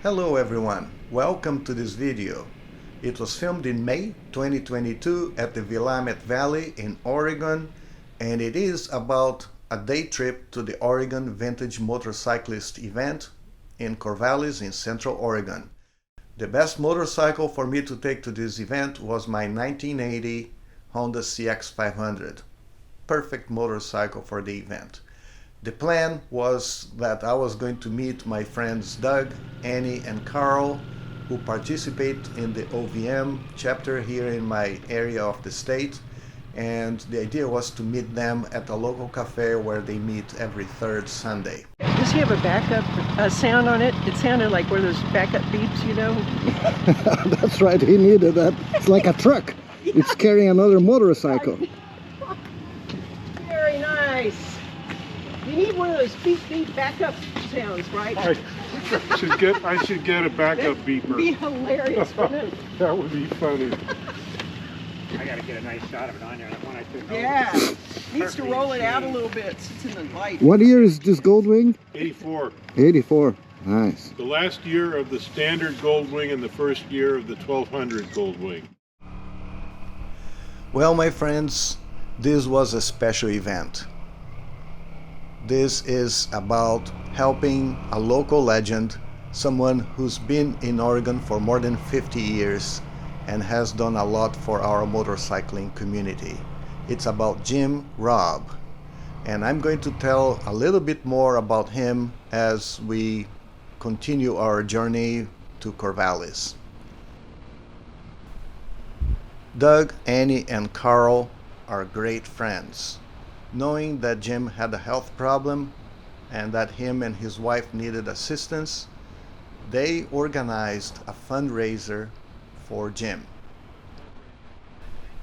Hello everyone, welcome to this video. It was filmed in May 2022 at the Willamette Valley in Oregon, and it is about a day trip to the Oregon Vintage Motorcyclist event in Corvallis in Central Oregon. The best motorcycle for me to take to this event was my 1980 Honda CX500. Perfect motorcycle for the event. The plan was that I was going to meet my friends Doug, Annie, and Carl, who participate in the OVM chapter here in my area of the state. And the idea was to meet them at a local cafe where they meet every third Sunday. Does he have a backup sound on it? It sounded like one of those backup beeps, you know? That's right, he needed that. It's like a truck. Yeah. It's carrying another motorcycle. Very nice. You need one of those beep beep backup sounds, right? I should get a backup beeper. That'd be hilarious, wouldn't it? That would be funny. I gotta get a nice shot of it on there. That one I took. Yeah. Needs to roll it out a little bit since it's in the light. What year is this Goldwing? 84. 84. Nice. The last year of the standard Goldwing and the first year of the 1200 Goldwing. Well, my friends, this was a special event. This is about helping a local legend, someone who's been in Oregon for more than 50 years and has done a lot for our motorcycling community. It's about Jim Robb, and I'm going to tell a little bit more about him as we continue our journey to Corvallis. Doug, Annie, and Carl are great friends. Knowing that Jim had a health problem and that him and his wife needed assistance, they organized a fundraiser for Jim.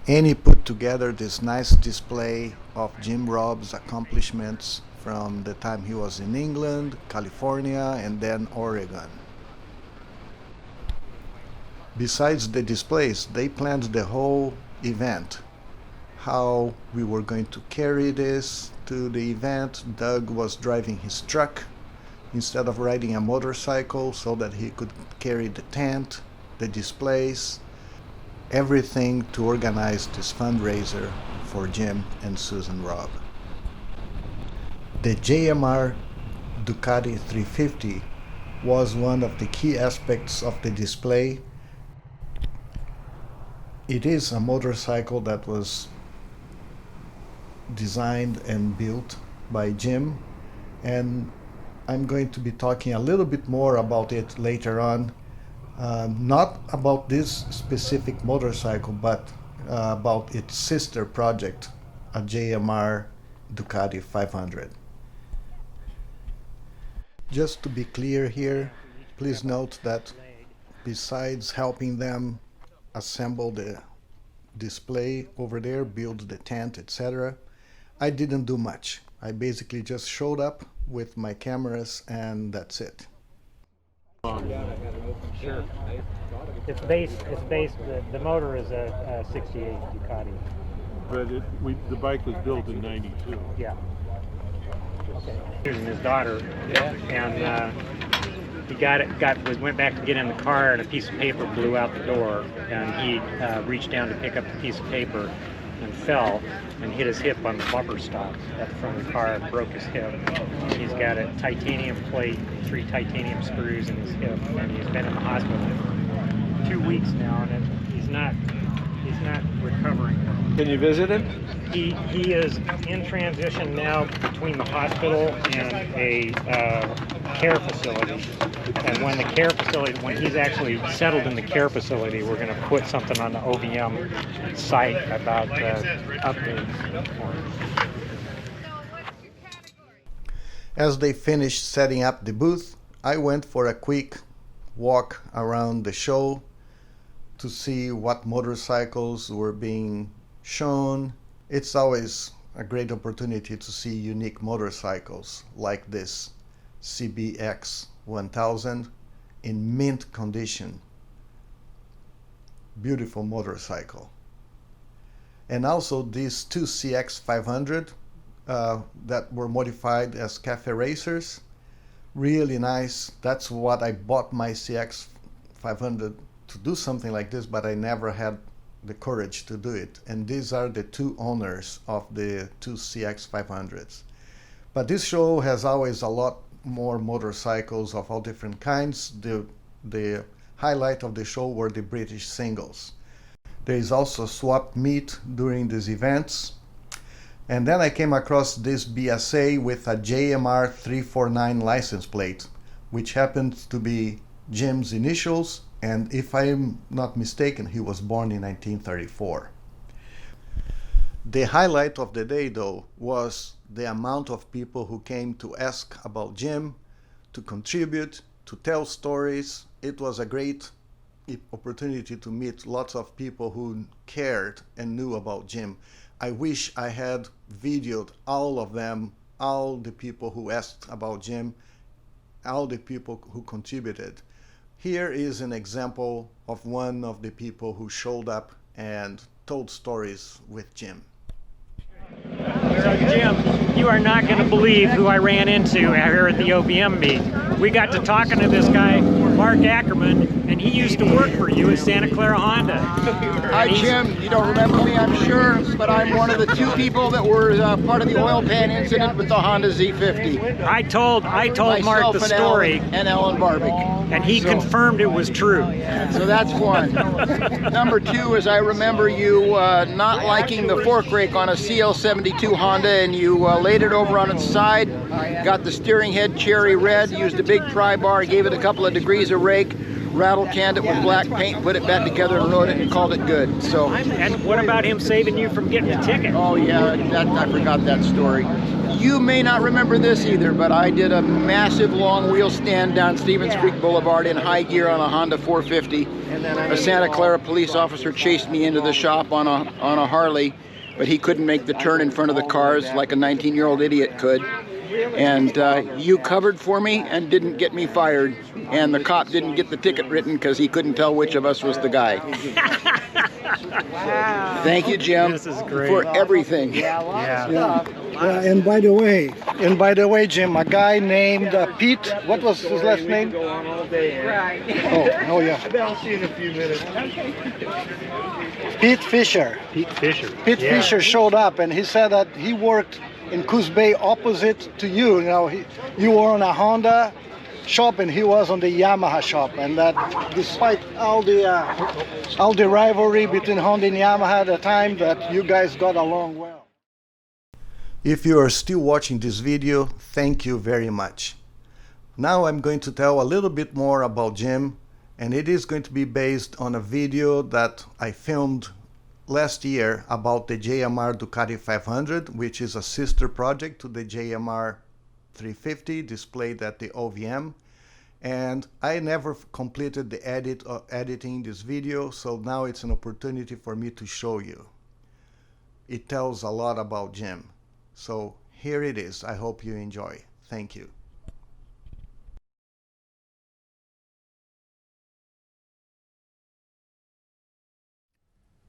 Annie put together this nice display of Jim Robb's accomplishments from the time he was in England, California, and then Oregon. Besides the displays, they planned the whole event. How we were going to carry this to the event. Doug was driving his truck instead of riding a motorcycle so that he could carry the tent, the displays, everything to organize this fundraiser for Jim and Susan Robb. The JMR Ducati 350 was one of the key aspects of the display. It is a motorcycle that was designed and built by Jim, and I'm going to be talking a little bit more about it later on. Not about this specific motorcycle, but about its sister project, a JMR Ducati 500. Just to be clear here, please note that besides helping them assemble the display over there, build the tent, etc., I didn't do much. I basically just showed up with my cameras and that's it. Sure. It's based. The motor is a '68 Ducati. But the bike was built in '92. Yeah. Okay. Using his daughter. Yeah. And he went back to get in the car, and a piece of paper blew out the door, and he reached down to pick up the piece of paper and fell and hit his hip on the bumper stop at the front of the car and broke his hip. He's got a titanium plate, 3 titanium screws in his hip, and he's been in the hospital 2 weeks now, and he's not recovering. Can you visit him? He is in transition now between the hospital and a care facility. And when he's actually settled in the care facility, we're going to put something on the OVM site about updates for him. As they finished setting up the booth, I went for a quick walk around the show to see what motorcycles were being shown. It's always a great opportunity to see unique motorcycles like this CBX 1000 in mint condition. Beautiful motorcycle. And also these 2 CX 500 that were modified as cafe racers Really nice. That's what I bought my CX 500 to do, something like this, but I never had the courage to do it. And these are the two owners of the two CX 500s. But this show has always a lot more motorcycles of all different kinds. The highlight of the show were the British singles. There is also swap meet during these events. And then I came across this BSA with a JMR 349 license plate, which happened to be Jim's initials, and if I'm not mistaken, he was born in 1934. The highlight of the day, though, was the amount of people who came to ask about Jim, to contribute, to tell stories. It was a great opportunity to meet lots of people who cared and knew about Jim. I wish I had videoed all of them, all the people who asked about Jim, all the people who contributed. Here is an example of one of the people who showed up and told stories with Jim. So Jim, you are not going to believe who I ran into here at the OVM meet. We got to talking to this guy, Mark Ackerman, and he used to work for you at Santa Clara Honda. Hi Jim, you don't remember me I'm sure, but I'm one of the two people that were part of the oil pan incident with the Honda Z50. I told Myself Mark the story, and Alan Barbic. and he confirmed it was true. So that's one. Number two is I remember you not liking the fork rake on a CL72 Honda, and you laid it over on its side, got the steering head cherry red, used a big pry bar, gave it a couple of degrees of rake, rattle canned it with black paint, put it back together and wrote it and called it good. So. And what about him saving you from getting a ticket? Oh yeah, I forgot that story. You may not remember this either, but I did a massive long wheel stand down Stevens Creek Boulevard in high gear on a Honda 450. A Santa Clara police officer chased me into the shop on a Harley, but he couldn't make the turn in front of the cars like a 19-year-old idiot could. And you covered for me and didn't get me fired, and the cop didn't get the ticket written because he couldn't tell which of us was the guy. Wow. Thank you, Jim, This is great. for everything. Yeah. And by the way, Jim, a guy named Pete. What was his last name? Oh yeah. I'll see you in a few minutes. Pete Fisher. Pete Fisher. Pete Yeah. Fisher showed up, and he said that he worked in Coos Bay opposite to you. You know, you were on a Honda shop and he was on the Yamaha shop, and that despite all the rivalry between Honda and Yamaha at the time, that you guys got along well. If you are still watching this video, thank you very much. Now I'm going to tell a little bit more about Jim, and it is going to be based on a video that I filmed last year about the JMR Ducati 500, which is a sister project to the JMR 350 displayed at the OVM. And I never completed the editing this video, so now it's an opportunity for me to show you. It tells a lot about Jim. So here it is. I hope you enjoy. Thank you.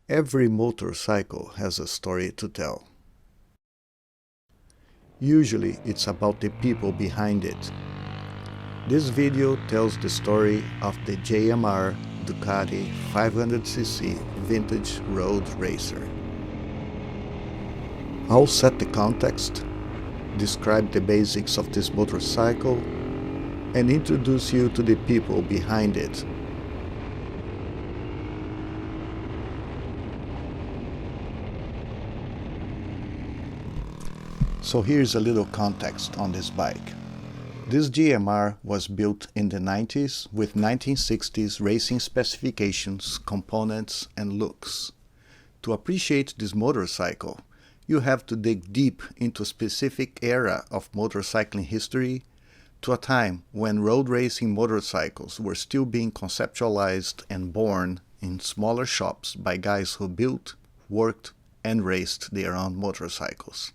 Every motorcycle has a story to tell. Usually it's about the people behind it. This video tells the story of the JMR Ducati 500cc Vintage Road Racer. I'll set the context, describe the basics of this motorcycle, and introduce you to the people behind it. So here's a little context on this bike. This GMR was built in the 90s with 1960s racing specifications, components, and looks. To appreciate this motorcycle, you have to dig deep into a specific era of motorcycling history, to a time when road racing motorcycles were still being conceptualized and born in smaller shops by guys who built, worked, and raced their own motorcycles.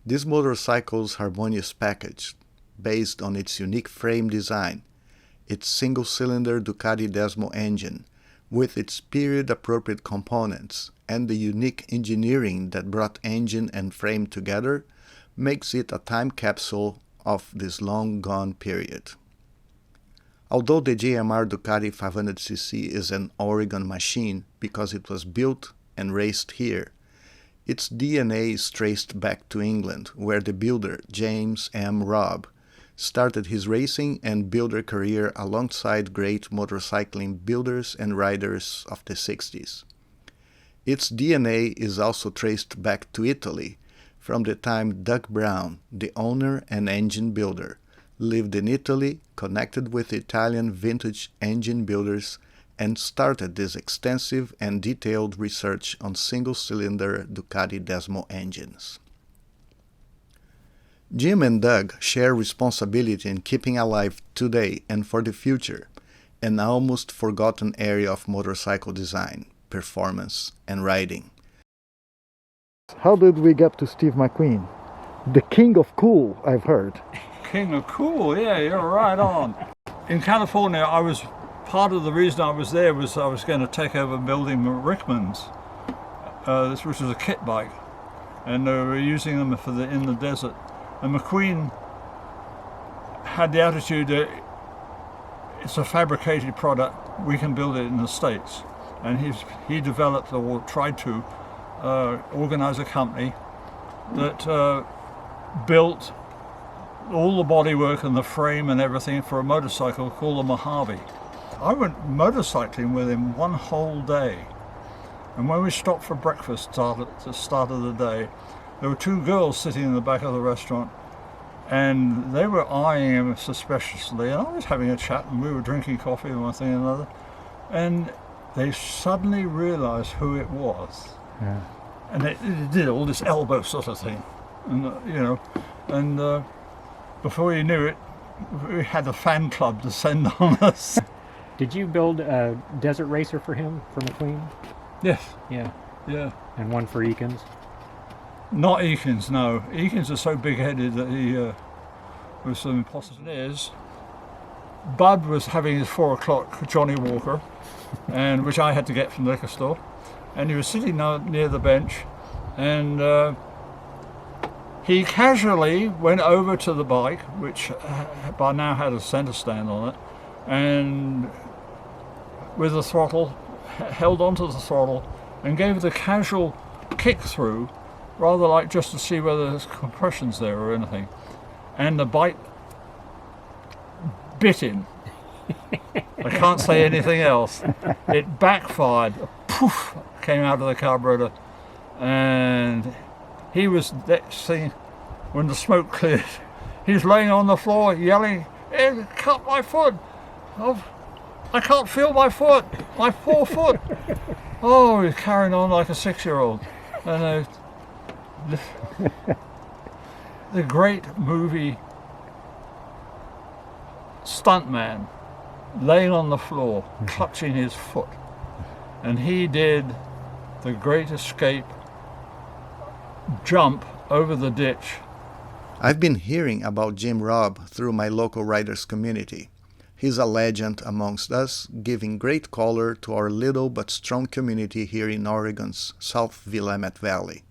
This motorcycle's harmonious package, based on its unique frame design, its single-cylinder Ducati Desmo engine, with its period-appropriate components, and the unique engineering that brought engine and frame together, makes it a time capsule of this long-gone period. Although the JMR Ducati 500cc is an Oregon machine because it was built and raced here, its DNA is traced back to England, where the builder, James M. Robb, started his racing and builder career alongside great motorcycling builders and riders of the 60s. Its DNA is also traced back to Italy, from the time Doug Brown, the owner and engine builder, lived in Italy, connected with Italian vintage engine builders, and started this extensive and detailed research on single-cylinder Ducati Desmo engines. Jim and Doug share responsibility in keeping alive today and for the future an almost forgotten area of motorcycle design, performance, and riding. How did we get to Steve McQueen? The king of cool, I've heard. King of cool, yeah, you're right on. In California, part of the reason I was there was I was going to take over building Rickman's, which was a kit bike, and they were using them in the desert. And McQueen had the attitude that it's a fabricated product, we can build it in the States. And he developed, or tried to, organize a company that built all the bodywork and the frame and everything for a motorcycle called a Mojave. I went motorcycling with him one whole day, and when we stopped for breakfast at the start of the day, there were two girls sitting in the back of the restaurant, and they were eyeing him suspiciously, and I was having a chat, and we were drinking coffee and one thing and another, and they suddenly realized who it was. Yeah. And it did all this elbow sort of thing, and before you knew it, we had a fan club descend on us. Did you build a desert racer for him, for McQueen? Yes. Yeah. Yeah. And one for Eakins? Not Eakins, no. Eakins is so big-headed that he was so impossible. Bud was having his 4 o'clock Johnny Walker, and which I had to get from the liquor store, and he was sitting near the bench, and he casually went over to the bike, which by now had a center stand on it, and with the throttle, held onto the throttle, and gave it a casual kick through, rather like just to see whether there's compressions there or anything. And the bike bit him. I can't say anything else. It backfired. Poof! Came out of the carburetor, and he was, next thing, when the smoke cleared, he's laying on the floor yelling, "It cut my foot! Oh, I can't feel my foot! My poor foot!" Oh, he's carrying on like a 6-year-old. And the great movie stuntman laying on the floor, clutching his foot. And he did the great escape jump over the ditch. I've been hearing about Jim Robb through my local riders community. He's a legend amongst us, giving great color to our little but strong community here in Oregon's South Willamette Valley.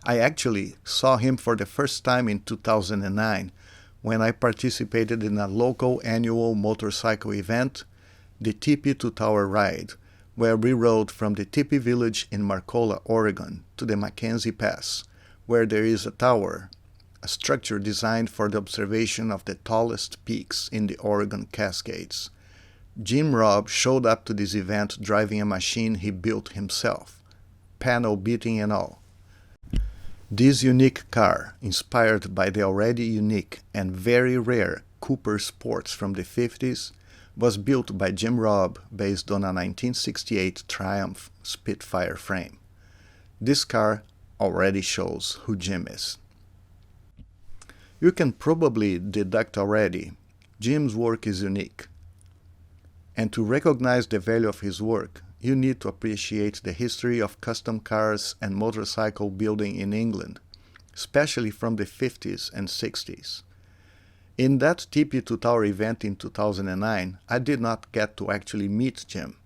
I actually saw him for the first time in 2009 when I participated in a local annual motorcycle event, the Tipi to Tower Ride, where we rode from the Tipi village in Marcola, Oregon, to the Mackenzie Pass, where there is a tower, a structure designed for the observation of the tallest peaks in the Oregon Cascades. Jim Robb showed up to this event driving a machine he built himself, panel beating and all. This unique car, inspired by the already unique and very rare Cooper Sports from the 50s, was built by Jim Robb based on a 1968 Triumph Spitfire frame. This car already shows who Jim is. You can probably deduct already, Jim's work is unique. And to recognize the value of his work, you need to appreciate the history of custom cars and motorcycle building in England, especially from the 50s and 60s. In that Tipi to Tower event in 2009, I did not get to actually meet Jim.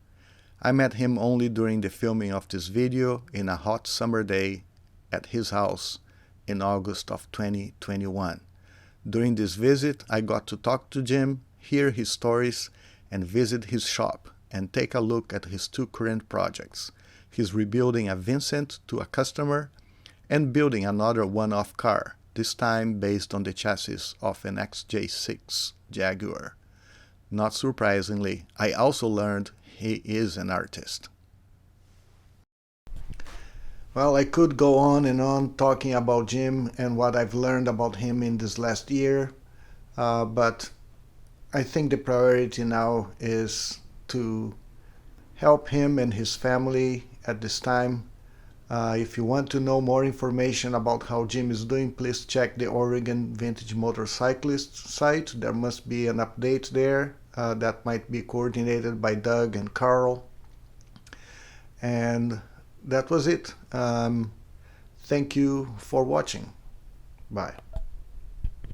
I met him only during the filming of this video in a hot summer day at his house in August of 2021. During this visit, I got to talk to Jim, hear his stories, and visit his shop, and take a look at his two current projects. He's rebuilding a Vincent to a customer and building another one-off car, this time based on the chassis of an XJ6 Jaguar. Not surprisingly, I also learned he is an artist. Well, I could go on and on talking about Jim and what I've learned about him in this last year, but I think the priority now is to help him and his family at this time. If you want to know more information about how Jim is doing, please check the Oregon Vintage Motorcyclist site. There must be an update there that might be coordinated by Doug and Carl. And that was it. Thank you for watching. Bye.